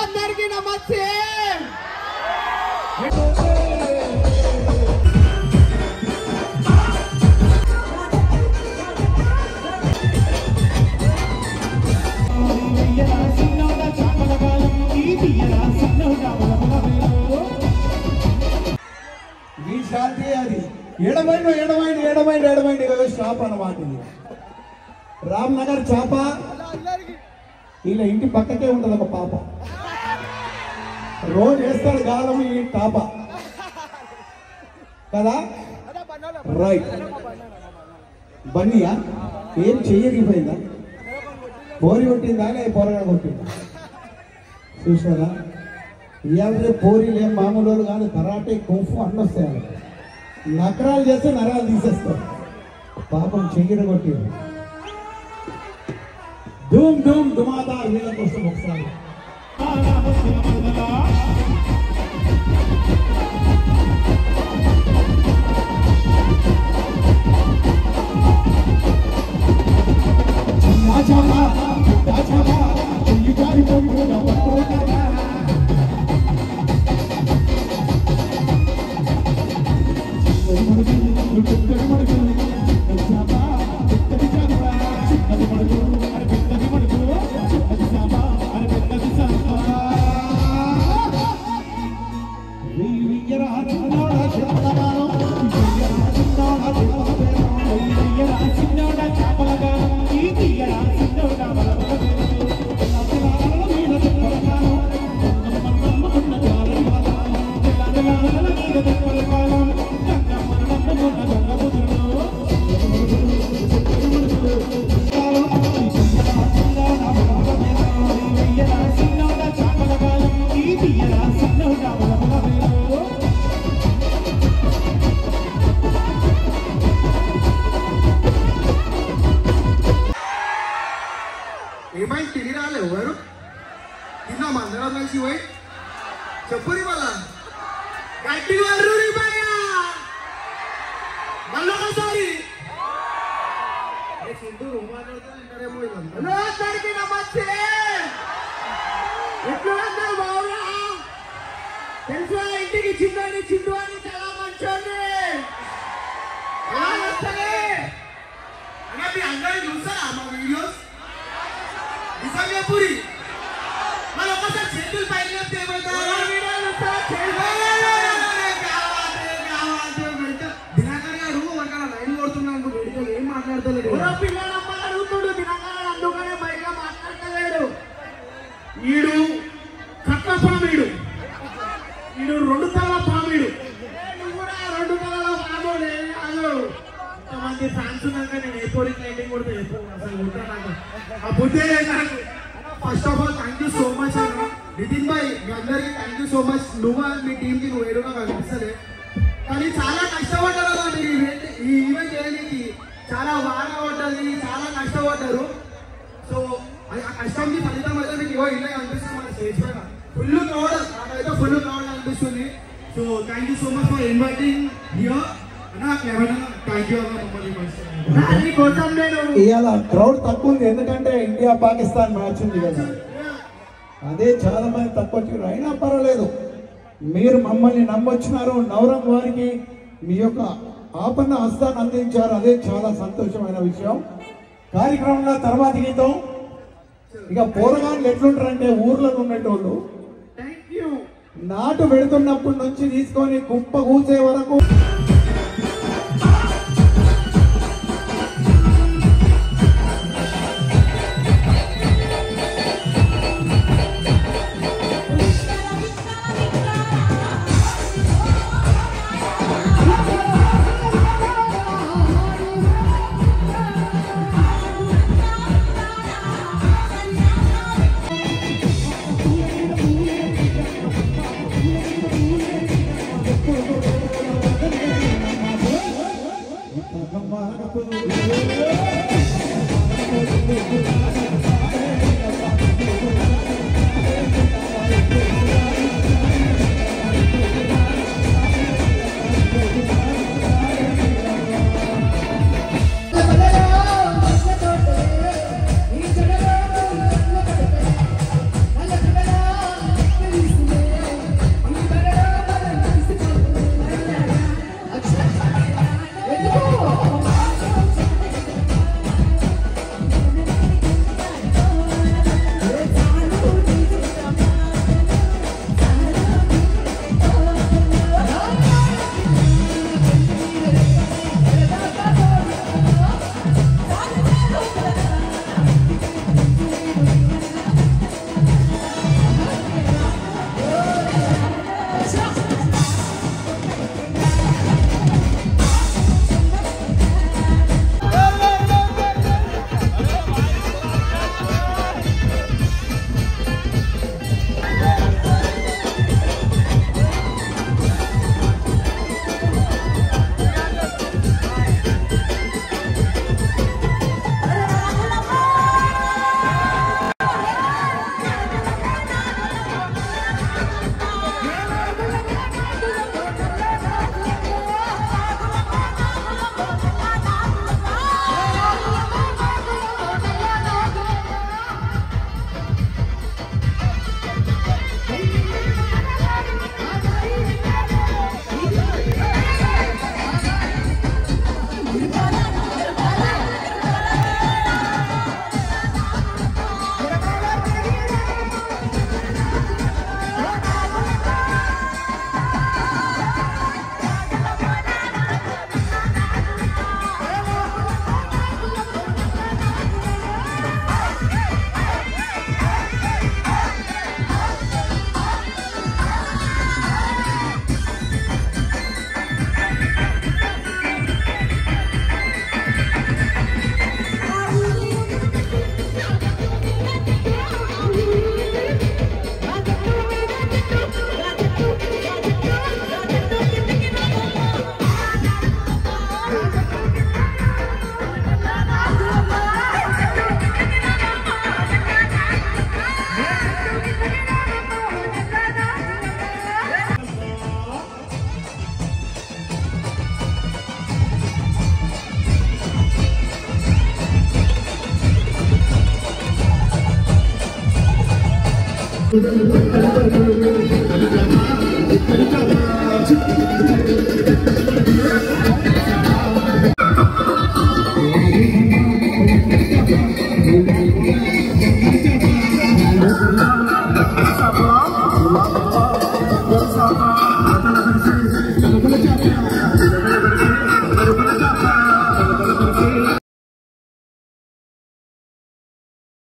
అందరికీ నమస్తే. ఈ శాంతి అది ఎడమైంది షాప్ అన్నమాట. రామ్ నగర్ చాప ఇలా ఇంటి పక్కకే ఉంటుంది ఒక పాప. రోజు వేస్తాడు గాలం ఈ టాప కదా, రైట్. బన్నీయా ఏం చెయ్యకపోయిందా? పోరి కొట్టిందా లేదా పొరగా కొట్టిందా? చూసారా, ఇవాళ పోరీలు ఏం మామూలు కాదు, కరాటే కుంఫు అన్నీ వస్తాయి. నకరాలు చేస్తే నరాలు తీసేస్తారు. పాపం చెయ్యడం కొట్టింది. ధూమ్ ధూమ్ ధుమాదార్ వీళ్ళ కోసం ఒకసారి ఏమైంది? తిరిగి రాలే ఎవరు? తిన్నాం అందరం కలిసి పోయి. చెప్పురి మళ్ళా గట్టిగా మళ్ళొకసారి. అందరికీ నమస్తే. ఎట్లున్నారు? బాగున్నా? తెలుసా ఇంటికి చిందని చిండు అని చాలా మంచోండి. ఎలా వస్తాయి అన్న? మీ అందరూ చూస్తారా మా వీడియోస్? నిజంగా పూరి మరి ఒకసారి చేతులు పైన దినాకర్ గారు ఒక లైన్ కొడుతున్నాడు. మెడికల్ ఏం మాట్లాడతలేడు. పిల్లలమ్మని అడుగుతాడు దినాకర్, అందుకనే బయట మాట్లాడతలేడు. ఈడు కట్ల పామీడు, ఈడు 2 తల పామీడు. నువ్వు కూడా 2 తల పాము కాదు. ఇంతమంది ఫ్యాన్స్ ఉన్నాక నేను ఎయిర్పోర్ట్ లైటింగ్ కొడితే అసలు ఉంటాను. ఆ బుద్ధి నాకు. First of all thank you so much అన్న నితిన్ భాయ్, మీ అందరికీ థ్యాంక్ యూ సో మచ్. నువ్వు మీ టీంకి నువ్వు ఏడుగా కనిపిస్తలే, కానీ చాలా కష్టపడ్డారు కదా మీరు ఈ ఈవెంట్ చేయడానికి. చాలా బాగా పడ్డది, చాలా కష్టపడ్డారు. సో ఆ కష్టంకి ఫలితం అయితే మీకు ఇలాగే అనిపిస్తుంది. మన స్టేజ్ పైన ఫుల్ క్రౌడ్, నాకైతే ఫుల్ క్రౌడ్ అనిపిస్తుంది. So thank you so much for inviting here అన్న. థ్యాంక్ యూ అన్న. ఇవాళ క్రౌడ్ తక్కువ ఉంది, ఎందుకంటే ఇండియా పాకిస్తాన్ మ్యాచ్ ఉంది కదా, అదే చాలా మంది తక్కువ వచ్చారు. అయినా పర్వాలేదు, మీరు మమ్మల్ని నమ్మొచ్చినారు. నవరం వారికి మీ యొక్క ఆపన్న హస్తాన్ని అందించారు, అదే చాలా సంతోషమైన విషయం. కార్యక్రమంలో తర్వాత గీతం. ఇక పోరగాళ్ళు ఎట్లుంటారంటే ఊర్లో ఉండేటోళ్ళు నాటు పెడుతున్నప్పటి నుంచి తీసుకొని కుప్ప కూసే వరకు